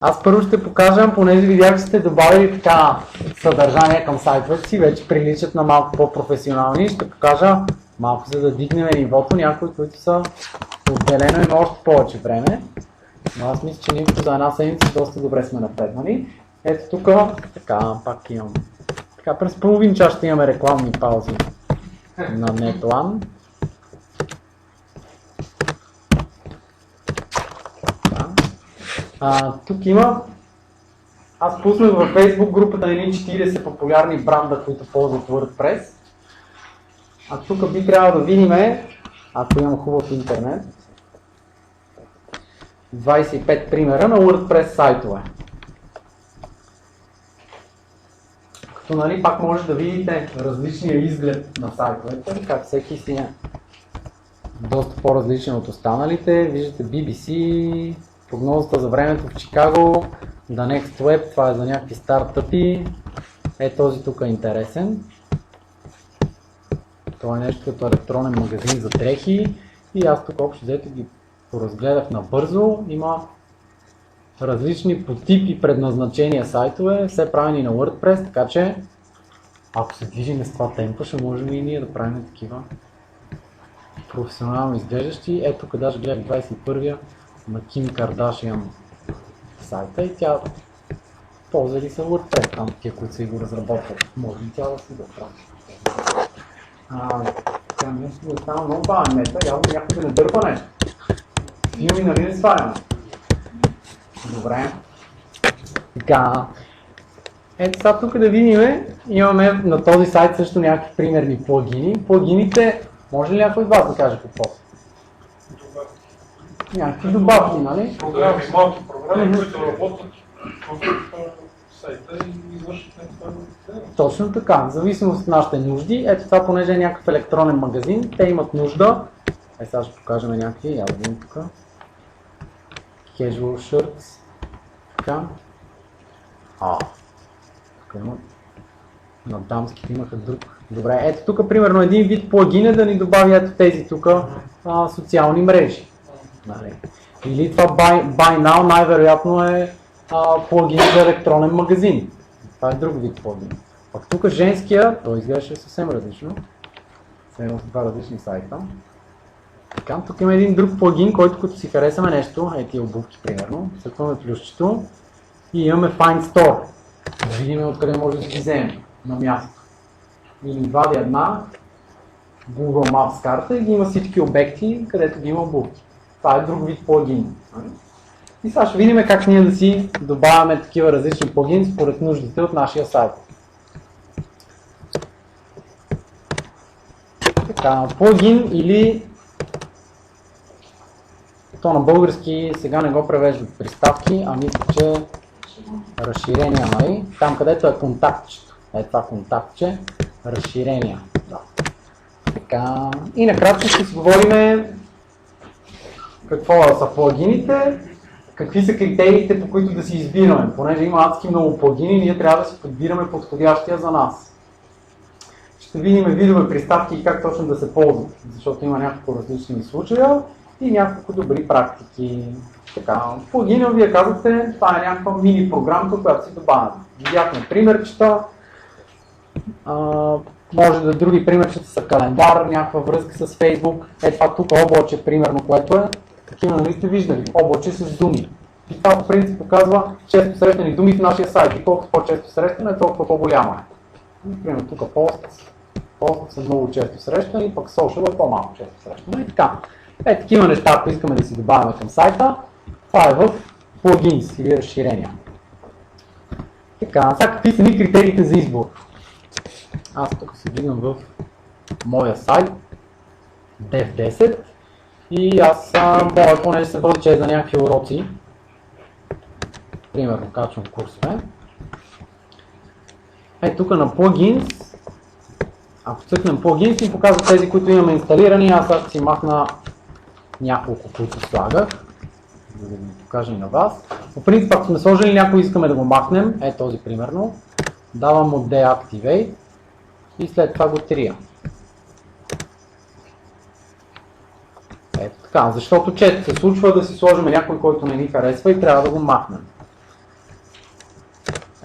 Аз първо ще покажа, понеже видях, че сте добавили така съдържание към сайтовете си, вече приличат на малко по-професионални. Ще покажа малко, за да дигнем нивото, някои, които са отделено им още повече време. Но аз мисля, че нивото за една седмица доста добре сме напреднали. Ето тук, така, пак имам. Така, през половин час ще имаме рекламни паузи на NetOne. Тук има, аз пуснах във Facebook групата на едни 40 популярни бранда, които ползват WordPress. А тук би трябвало да видим, ако имам хубав интернет, 25 примера на WordPress сайтове. Като нали, пак може да видите различния изглед на сайтовете, как всеки си е доста по-различен от останалите. Виждате BBC, прогнозата за времето в Чикаго, The Next Web, това е за някакви стартъпи. Този тук е интересен. Това е нещо като електронен магазин за дрехи и аз тук общо взето ги поразгледах набързо. Има различни по тип и предназначения сайтове, все правени на WordPress, така че ако се движим с това темпо, ще можем и ние да правим такива професионално изглеждащи. Ето тук даже гледах 21-я на Ким Кардашиан сайта и тя ползва ли са WordPress, там тия, които са и го разработват. Може ли тя да си да прави? Така нещо да става много бавен мета, явно някой да не дърпа нещо. Филми нали не сваляме? Добре. Така. Ето сега тук да видим, имаме на този сайт също някакви примерни плагини. Плагините, може ли някой от вас да каже какво са? Някакви добавки, нали? Програми, малки програми, които работят в сайта и извършат някаква. Точно така, в зависимост от нашите нужди. Ето това, понеже е някакъв електронен магазин, те имат нужда. Сега ще покажем някакви, я да видим тук. Casual shirts. Така. Тук имат. На дамските имаха друг. Добре, ето тук примерно един вид плагин е да ни добави ето тези тук социални мрежи. Нали. Или това Buy Now най-вероятно е плагин за електронен магазин. Това е друг вид плагин. Пак тук женския, той изглеждаше съвсем различно. Съвсем в два различни сайта. Така, тук има един друг плагин, който като си харесаме нещо, тия обувки примерно, цъкваме плюсчето и имаме Find Store. Да видим откъде може да ги вземем на място. Или вадя една Google Maps карта и ги има всички обекти, където ги има обувки. Това е друг вид плагин. И сега ще видим как ние да си добавяме такива различни плагини според нуждите от нашия сайт. Така, плагин или то на български сега не го превеждат приставки, а мисля, че разширения, нали? Там където е контактчето. Това контактче, разширения. Да. Така, и накратко ще си говорим какво са плагините, какви са критериите, по които да си избираме. Понеже има адски много плагини, ние трябва да си подбираме подходящия за нас. Ще видим видове приставки и как точно да се ползват, защото има няколко различни случая и няколко добри практики. Така, плагина, вие казвате, това е някаква мини програмка, която си добавяме. Видяхме примерчета, може да други примерчета са календар, някаква връзка с Facebook. Това тук облаче, примерно, което е, такива нали сте виждали, облаче с думи. И това по принцип показва често срещани думи в нашия сайт. И колкото по-често срещане, толкова по-голяма е. Например, тук пост са много често срещани, пък social е по-малко често срещано и така. Такива неща, ако искаме да си добавяме към сайта, това е в плагинс или разширения. Така, сега какви са ни критериите за избор? Аз тук се вдигам в моя сайт, Dev10 и аз понеже се води, че е за някакви уроци, примерно качвам курсове. Тук на плагинс, ако цъкнем плагинс, ни показва тези, които имаме инсталирани. Аз ще си махна няколко, които слагах, за да ги покажа и на вас. По принцип, ако сме сложили някой, искаме да го махнем, този примерно, давам му Deactivate и след това го трия. Така, защото често се случва да си сложим някой, който не ни харесва и трябва да го махнем.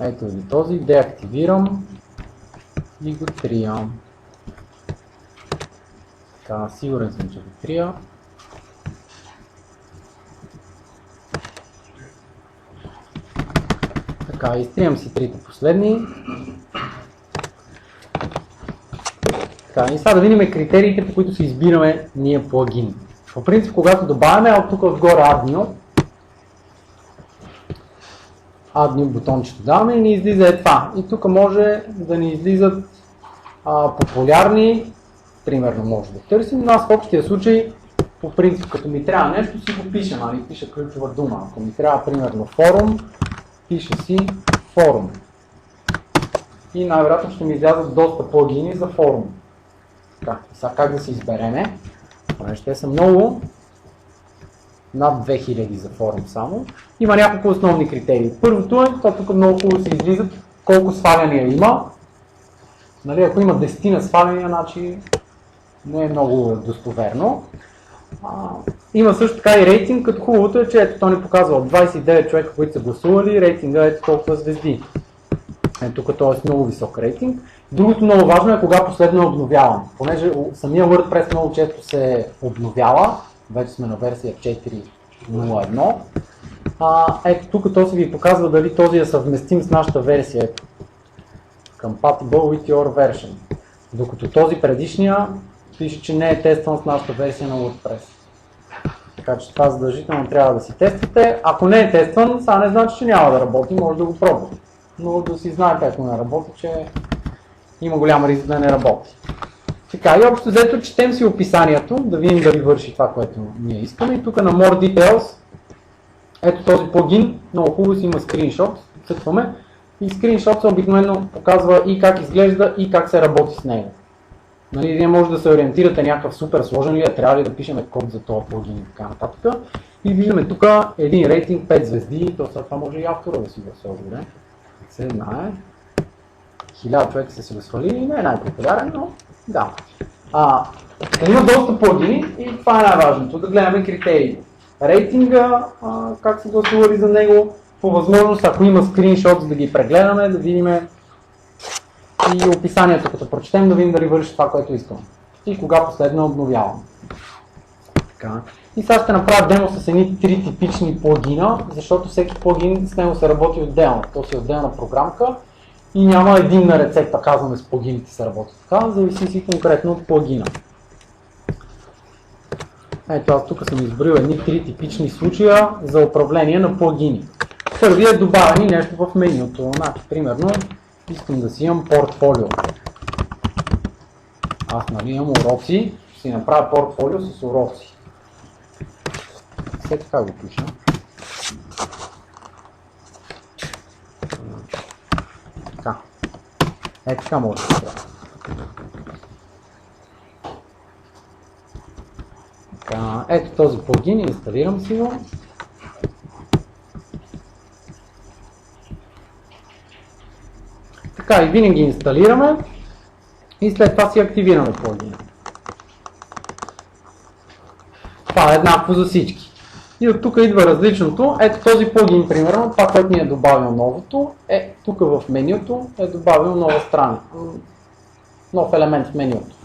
Ето ви този, деактивирам и го триям. Така, сигурен съм, че го трия. Така, изтриям си трите последни. Така, и сега да видим критериите, по които си избираме ние плагин. По принцип, когато добавяме от тук отгоре Add New бутончето даваме и ни излиза това. И тук може да ни излизат популярни, примерно може да търсим, но аз в общия случай, по принцип, като ми трябва нещо, си го пиша, нали? Пиша ключова дума. Ако ми трябва, примерно, форум, пиша си форум. И най-вероятно ще ми излязат доста плагини за форум. Така, сега как да си избереме? Понеже те са много, над 2000 за форум само. Има няколко основни критерии. Първото е, тук много хубаво се излизат колко сваляния има. Нали, ако има 10 на сваляния, значи не е много достоверно. Има също така и рейтинг, като хубавото е, че ето то ни показва от 29 човека, които са гласували, рейтинга е толкова звезди. Ето тук това е много висок рейтинг. Другото много важно е кога последно е обновяван. Понеже самия WordPress много често се обновява, вече сме на версия 4.0.1. Ето тук то се ви показва дали този е съвместим с нашата версия. Compatible with your version. Докато този предишния пише, че не е тестван с нашата версия на WordPress. Така че това задължително трябва да си тествате. Ако не е тестван, сега не значи, че няма да работи, може да го пробвате. Но да си знае как не работи, че има голям риск да не работи. Така, и общо взето четем си описанието, да видим дали върши това, което ние искаме. И тук на More Details, ето този плагин, много хубаво си има скриншот, цъкваме. И скриншот обикновено показва и как изглежда, и как се работи с него. Нали, вие може да се ориентирате някакъв супер сложен ли, трябва ли да пишем код за този плагин и така нататък. И виждаме тук един рейтинг 5 звезди, то след това може и автора да си го сложи. Се знае. 1000 човека са си го свалили, не е най-популярен, но да. Има доста плагини и това е най-важното, да гледаме критериите. Рейтинга, как са гласували за него, по възможност, ако има скриншот, да ги прегледаме, да видим и описанието, като прочетем, да видим дали върши това, което искаме. И кога последно обновявам. Така. И сега ще направя демо с едни 3 типични плагина, защото всеки плагин с него се работи отделно. То си е отделна програмка и няма единна рецепта, казваме с плагините се работи така, зависи си конкретно от плагина. Ето аз тук съм избрал едни 3 типични случая за управление на плагини. Първият е добавени нещо в менюто. Значи, примерно, искам да си имам портфолио. Аз нали имам уроци, ще си направя портфолио с уроци. Все така го пиша. Така. Ето така може да се прави. Така. Ето този плагин, инсталирам си го. Така и винаги инсталираме и след това си активираме плагина. Това е еднакво за всички. И от тук идва различното. Ето този плагин, примерно, това, което ни е добавил новото, е тук в менюто е добавил нова страница, нов елемент в менюто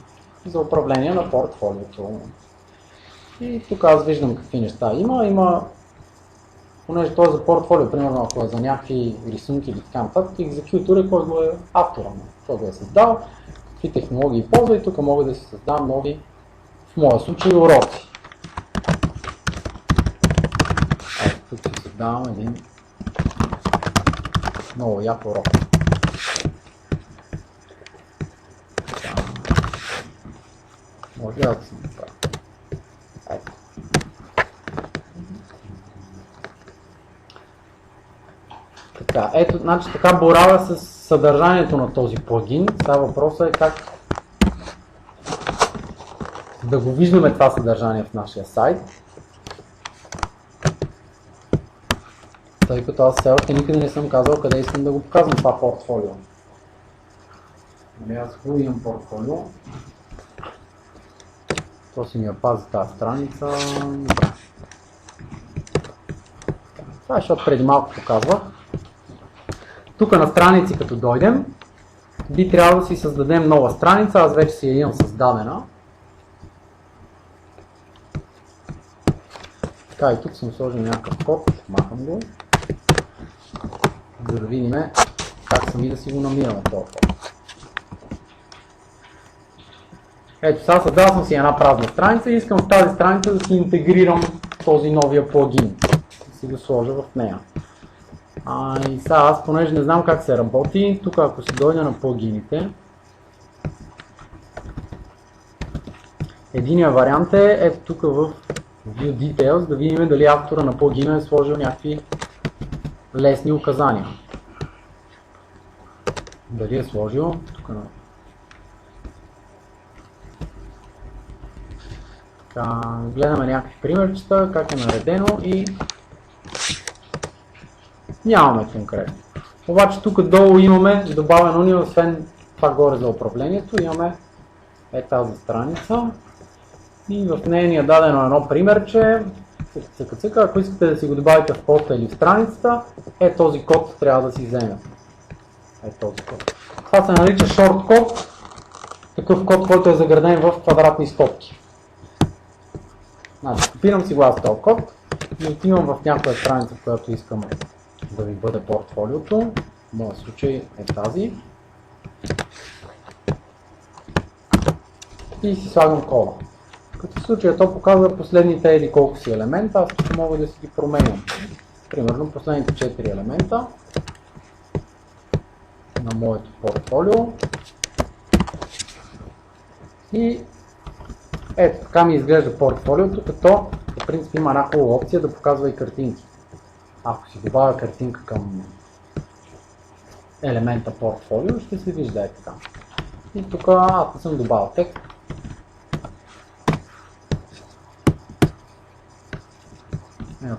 за управление на портфолиото. И тук аз виждам какви неща има. Понеже това е за портфолио, примерно ако е за някакви рисунки или така нататък, екзекютор е кой го е автора, кой го е създал, какви технологии ползва и тук мога да си създам нови, в моя случай, уроци. Ето тук си създавам един много як урок. Може да си направя. Ето. Така, ето, значи така боравя с съдържанието на този плагин. Сега въпросът е как да го виждаме това съдържание в нашия сайт. Тъй като аз все още никъде не съм казал къде искам да го показвам това портфолио. Аз хубаво имам портфолио. То си ми я пази тази страница. Това е, защото преди малко показвах. Тук на страници като дойдем, би трябвало да си създадем нова страница, аз вече си я имам създадена. Така, и тук съм сложил някакъв код, махам го, за да видим как сами да си го намираме този код. Ето сега създал съм си една празна страница и искам в тази страница да си интегрирам този новия плагин, да си го сложа в нея. И сега аз, понеже не знам как се работи, тук ако си дойда на плагините, единият вариант е ето тук в View Details да видим дали автора на плагина е сложил някакви лесни указания. Дали е сложил тук на... Така, гледаме някакви примерчета, как е наредено и нямаме конкретно. Обаче тук долу имаме добавено ни, освен това горе за управлението, имаме тази страница и в нея ни е дадено едно примерче. Ако искате да си го добавите в поста или в страницата, този код трябва да си вземете. Този код. Това се нарича short код, такъв код, който е заграден в квадратни скобки. Значи, копирам си го аз този код и отивам в някоя страница, в която искам да ви бъде портфолиото. В моят случай е тази. И си слагам кода. Като в случая то показва последните еди колко си елемента, аз тук мога да си ги променям. Примерно последните 4 елемента на моето портфолио. И ето така ми изглежда портфолиото, като по принцип има една хубава опция да показва и картинки. Ако си добавя картинка към елемента портфолио, ще се вижда така. И тук аз не съм добавил текст.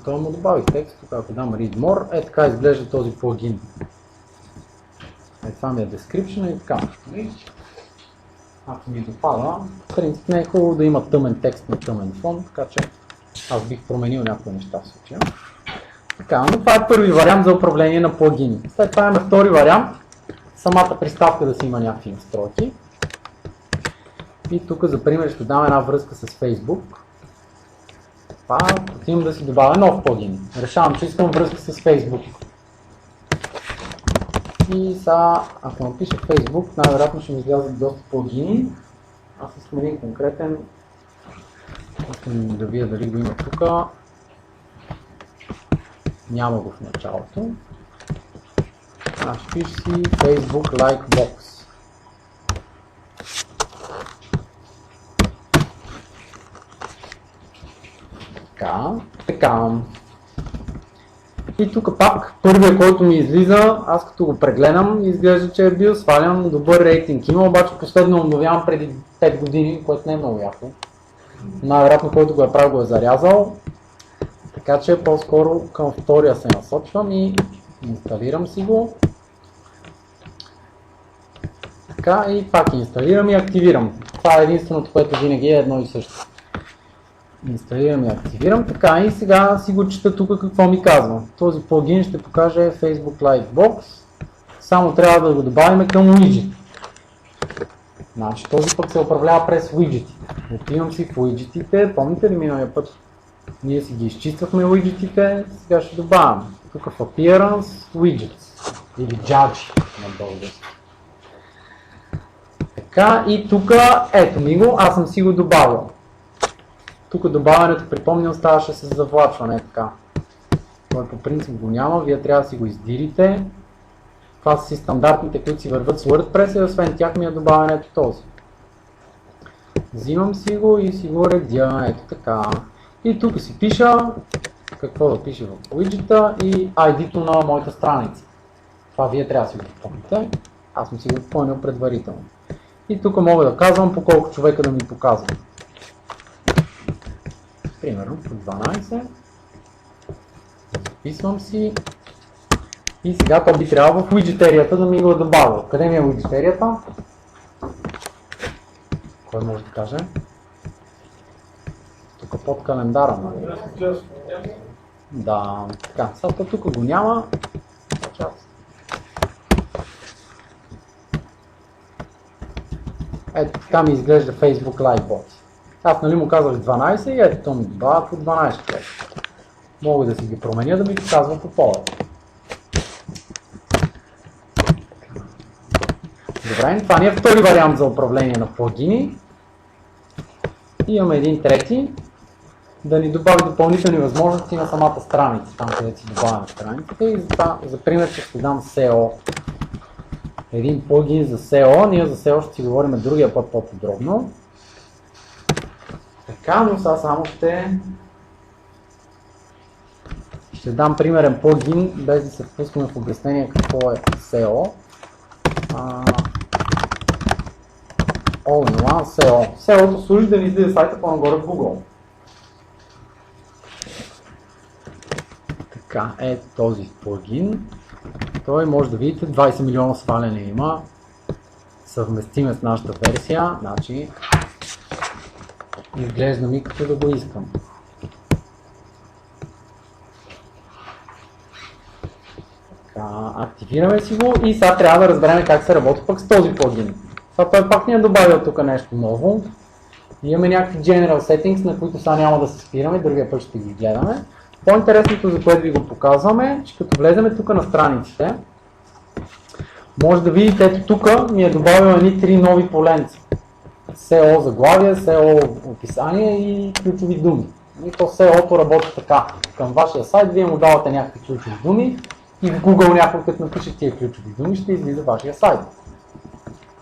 Това му добавих текст, тук ако дам read more, така изглежда този плагин. Това ми е description и така. Ако ми допада, в принцип не е хубаво да има тъмен текст на тъмен фон, така че аз бих променил някои неща в случая. Така, но това е първи вариант за управление на плагини. След това имаме втори вариант, самата приставка да си има някакви настройки. И тук за пример ще дам една връзка с Facebook. Това отивам да си добавя нов плагин. Решавам, че искам връзка с Facebook. И сега, ако напиша Facebook, най-вероятно ще ми излязат доста плагини. Аз искам един конкретен. Искам да видя дали го има тук. Няма го в началото. Ще пиша си Facebook Like Box. Така. И тук пак първия, който ми излиза, аз като го прегледам, изглежда, че е бил свалян, добър рейтинг има, обаче последно обновявам преди 5 години, което не е много яко. Най-вероятно, който го е правил, го е зарязал. Така че по-скоро към втория се насочвам и инсталирам си го. Така и пак инсталирам и активирам. Това е единственото, което винаги е едно и също. Инсталирам и активирам. Така и сега си го чета тук какво ми казва. Този плагин ще покаже Facebook Lightbox. Само трябва да го добавим към widget. Значи този пък се управлява през widget. Отивам си в widgetите. Помните ли миналия път? Ние си ги изчиствахме widgetите. Сега ще добавям. Тук в Appearance Widgets. Или Judge на български. Така и тук ето ми го. Аз съм си го добавил. Тук добавянето, припомням, ставаше с завлачване, така. Той по принцип го няма, вие трябва да си го издирите. Това са си стандартните, които си върват с WordPress и освен тях ми е добавянето този. Взимам си го и си го редя, ето така. И тук си пиша, какво да пише в widget и ID-то на моята страница. Това вие трябва да си го попълните, аз съм си го попълнил предварително. И тук мога да казвам по колко човека да ми показва. Примерно по 12, записвам си и сега то би трябвало в widgeтерията да ми го добавя. Къде ми е widgeтерията? Кой може да каже? Тук под календара. Да, така, сега тук го няма. Ето така ми изглежда Facebook Livebot. Аз нали му казах 12 и ето то ми добавя по 12 човека. Мога да си ги променя да ми показва по повод. Добре, това ни е втори вариант за управление на плагини. Имаме един трети, да ни добави допълнителни възможности на самата страница, там където си добавяме страницата. И за пример ще дам SEO. Един плагин за SEO, ние за SEO ще си говорим другия път по-подробно. Така, но сега само ще дам примерен плагин, без да се впускаме в обяснение какво е SEO. All-in-one SEO. SEO-то служи да ни излезе сайта по-нагоре в Google. Така, е този плагин. Той може да видите 20 милиона сваляне има. Съвместим е с нашата версия, значи изглежда ми като да го искам. Така, активираме си го и сега трябва да разберем как се работи пък с този плагин. Това той пак ни е добавил тук нещо ново. Имаме някакви General Settings, на които сега няма да се спираме, другия път ще ги гледаме. По-интересното, за което ви го показваме, че като влеземе тук на страниците, може да видите, ето тук ми е добавил едни 3 нови поленца. SEO заглавие, SEO описание и ключови думи. И то SEO-то работи така. Към вашия сайт вие му давате някакви ключови думи и в Google някой като напише тия ключови думи ще излиза вашия сайт.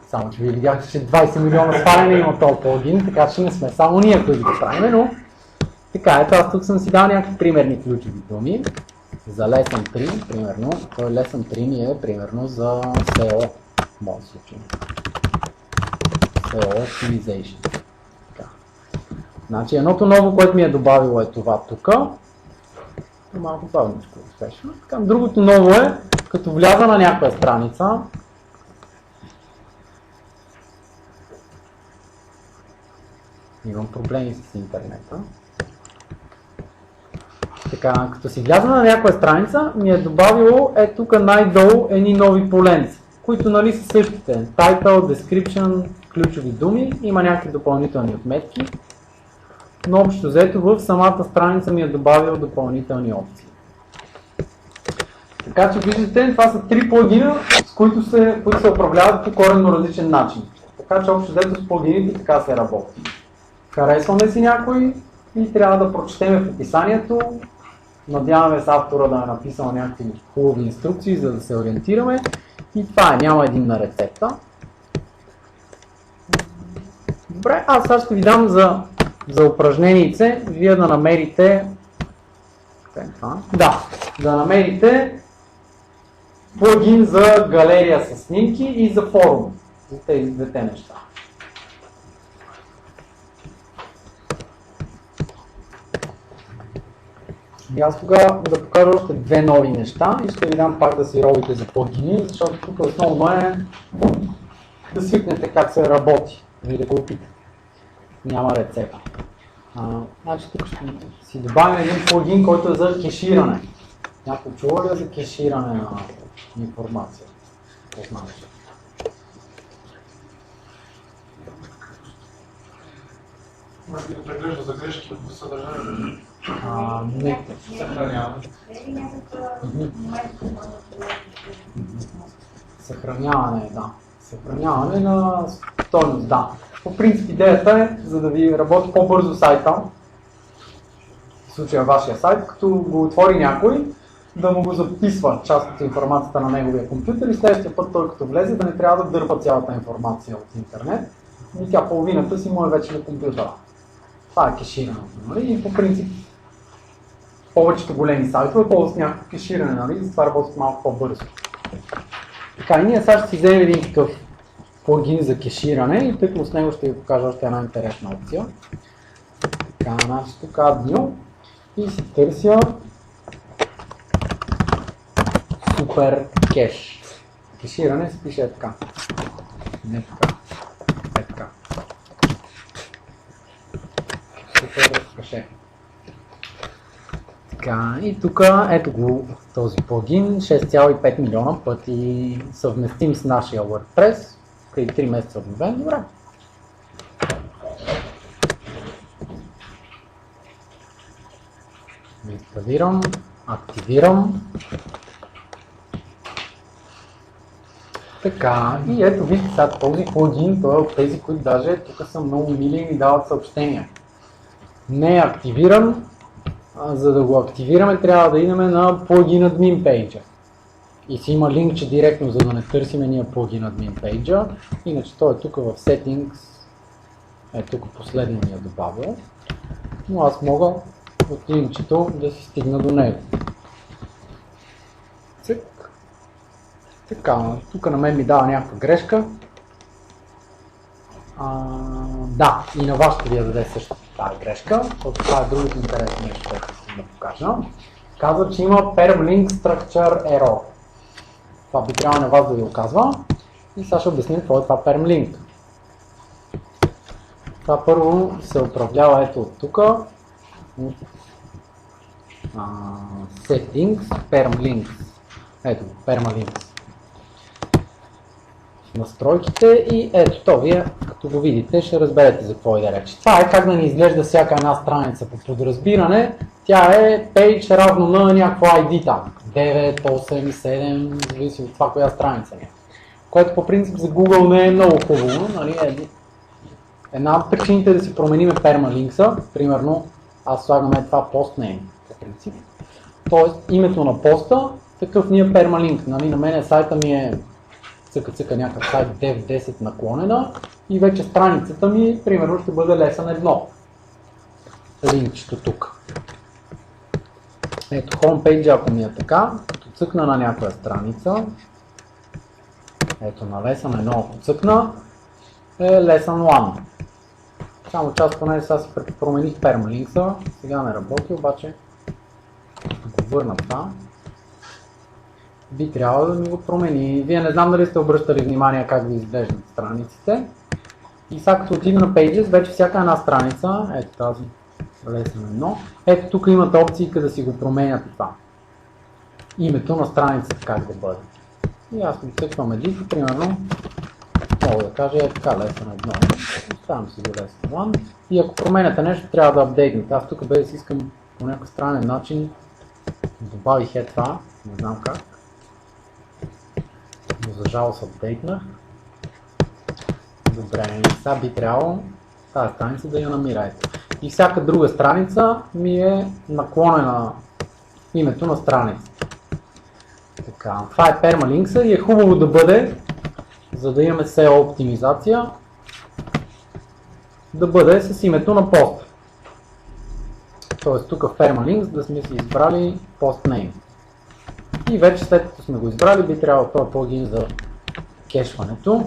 Само че вие видяхте, че 20 милиона сваляне има този плагин, така че не сме само ние, които го правим, но така, ето аз тук съм си дал някакви примерни ключови думи. За Lesson 3, примерно, той Lesson 3 ми е примерно за SEO, в моят случай. SEO Optimization. Така. Значи едното ново, което ми е добавило е това тук. Малко бавничко успешно. Така, другото ново е, като вляза на някоя страница, имам проблеми с интернета. Така, като си вляза на някоя страница, ми е добавило тук най-долу едни нови поленца, които нали са същите. Title, Description, ключови думи, има някакви допълнителни отметки, но общо взето в самата страница ми е добавил допълнителни опции. Така че виждате, това са 3 плагина, които се управляват по коренно различен начин. Така че общо взето с плагините така се работи. Харесваме си някой и трябва да прочетем в описанието. Надяваме се автора да е написал някакви хубави инструкции, за да се ориентираме. И това е, няма единна рецепта. Добре, аз сега ще ви дам за упражненице, вие да намерите да намерите плагин за галерия с снимки и за форум, за тези двете неща. И аз тогава да покажа още 2 нови неща и ще ви дам пак да си робите за плагини, защото тук основно е да свикнете как се работи и да го опитате. Няма рецепта. Значи тук ще си добавим един плагин, който е за кеширане. Някой чува ли за кеширане на информация? Познаваш. Може би да преглежда за грешки в съдържанието. Не. Съхраняване. Съхраняване, да. Съхраняване на стойност, да. По принцип идеята е, за да ви работи по-бързо сайта, в случая вашия сайт, като го отвори някой, да му го записва част от информацията на неговия компютър и следващия път той като влезе да не трябва да дърпа цялата информация от интернет и тя половината си му е вече на компютъра. Това е кеширането, нали? И по принцип повечето големи сайтове ползват някакво кеширане, нали? Затова работят малко по-бързо. Така, и ние сега ще си вземем един такъв плагин за кеширане и тъкмо с него ще ви покажа още една интересна опция. Така, значи тук Admin и си търся Супер кеш. Кеширане се пише така. Не така. Е така. Супер кеше. Така, и тук ето го този плагин, 6,5 милиона пъти съвместим с нашия WordPress, преди 3 месеца обновен, добре. Инсталирам, активирам. Така, и ето вижте сега този плагин, той е от тези, които даже тук са много мили и ми дават съобщения. Не е активиран, за да го активираме трябва да идем на плагин admin page. И си има линкче директно, за да не търсиме ние плагин admin page. Иначе той е тук в settings, е тук последно ми е добавил. Но аз мога от линкчето да си стигна до него. Така, тук на мен ми дава някаква грешка. Да, и на вас ще ви я даде също тази грешка, защото това е другото интересно нещо, което искам да покажа. Казва, че има permalink structure error. Това би трябвало на вас да ви го казва. И сега ще обясним какво е това permalink. Това първо се управлява ето от тук. Settings, permalink. Ето, permalink. Настройките и ето то вие, като го видите, ще разберете за какво иде реч. Това е как да ни изглежда всяка една страница по подразбиране. Тя е page равно на някакво ID там. 9, 8, 7, зависи от това коя страница е. Което по принцип за Google не е много хубаво. Нали? Една от причините е да си променим permalinks, примерно аз слагаме това postname по принцип. Тоест името на поста, такъв ни е permalink. Нали? На мен сайта ми е цъка някакъв сайт dev10 наклонена и вече страницата ми, примерно, ще бъде lesson 1. Линкчето тук. Ето, homepage, ако ми е така, като цъкна на някоя страница, ето на lesson 1, ако цъкна, е lesson 1. Само част, понеже сега си промених permalinks, сега не работи, обаче го върна това. Би трябвало да ми го промени. Вие не знам дали сте обръщали внимание как ви изглеждат страниците. И сега като отида на Pages, вече всяка една страница, ето тази, lesson 1, ето тук имате опции да си го променяте това. Името на страницата как да бъде. И аз ми цъквам edit, примерно, мога да кажа е така, lesson 1. Оставям си го lesson 1. И ако променяте нещо, трябва да апдейтнете. Аз тук без искам по някакъв странен начин, добавих е това, не знам как. Но за жалост апдейтнах. Добре, сега би трябвало тази страница да я намирате. И всяка друга страница ми е наклонена името на страницата. Така, това е permalinks и е хубаво да бъде, за да имаме SEO оптимизация, да бъде с името на поста. Тоест тук в permalinks да сме си избрали postname. И вече след като сме го избрали, би трябвало този плагин за кешването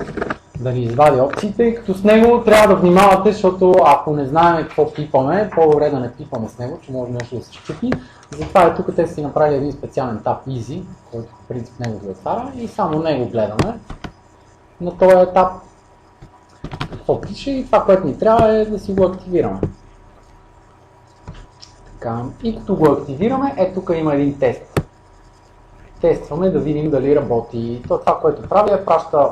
да ни извади опциите, и като с него трябва да внимавате, защото ако не знаем какво пипаме, по-добре да не пипаме с него, че може нещо да се щупи. Затова е тук те си направили един специален таб Easy, който в принцип него го отваря и само него гледаме на този етап какво пише и това, което ни трябва е да си го активираме. Така, и като го активираме, тук има един тест. Тестваме да видим дали работи. Това, което прави е праща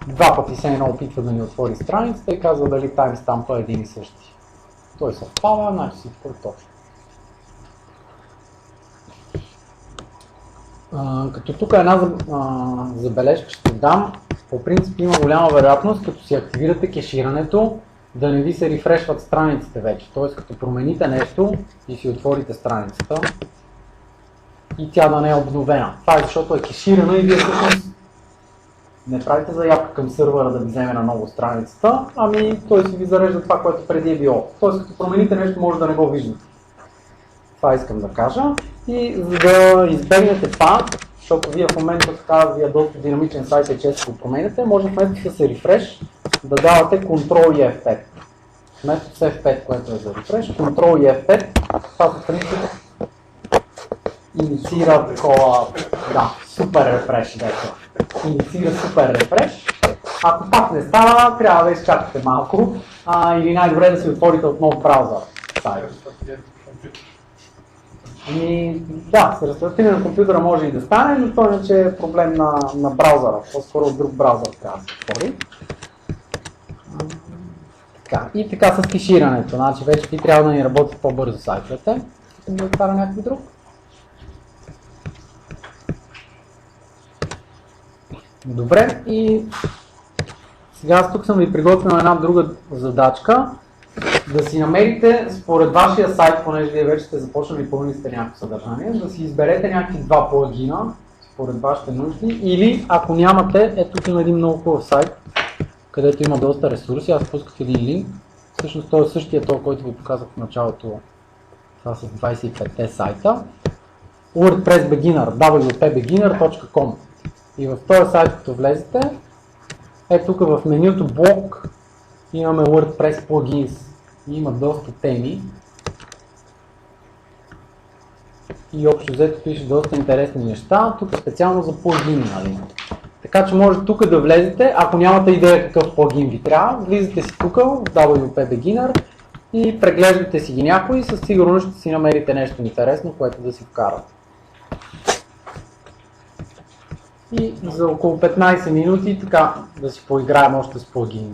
два пъти се едно опитва да ни отвори страницата и казва дали таймстампа е един и същи. Той съвпада, значи всичко е точно. Като тук една забележка ще дам, по принцип има голяма вероятност, като си активирате кеширането, да не ви се рефрешват страниците вече. Т.е. като промените нещо и си отворите страницата, и тя да не е обновена. Това е защото е кеширана и вие всъщност не правите заявка към сървъра да ви вземе на ново страницата, ами той си ви зарежда това, което преди е било. Тоест като промените нещо, може да не го виждате. Това искам да кажа. И за да избегнете това, защото вие в момента така вие доста динамичен сайт и често го променяте, може вместо да се рефреш да давате Ctrl и F5. Вместо с F5, което е за рефреш, Ctrl и F5, това са принцип инициира такова, да, супер рефреш, инициира супер рефреш. Ако пак не става, трябва да изчакате малко или най-добре да си отворите отново браузър. Да, с рестартиране на компютъра може и да стане, но то иначе е проблем на браузъра, по-скоро от друг браузър трябва да се отвори. И така с кеширането, значи вече ти трябва да ни работи по-бързо сайтовете. Искам да откара някой друг. Добре, и сега аз тук съм ви приготвил една друга задачка. Да си намерите според вашия сайт, понеже вие вече сте започнали и пълни сте някакво съдържание, да си изберете някакви два плагина според вашите нужди, или ако нямате, ето тук има един много хубав сайт, където има доста ресурси. Аз пусках един линк. Всъщност той е същия този, който ви показах в началото. Това са 25-те сайта. WordPress Beginner, wpbeginner.com. И в този сайт, като влезете, тук в менюто блок имаме WordPress Plugins. И има доста теми. И общо взето пише доста интересни неща. Тук специално за плагини, нали? Така че може тук да влезете, ако нямате идея какъв плагин ви трябва, влизате си тук в WP Beginner и преглеждате си ги някои и със сигурност ще си намерите нещо интересно, което да си вкарате. И за около 15 минути така да си поиграем още с плагини.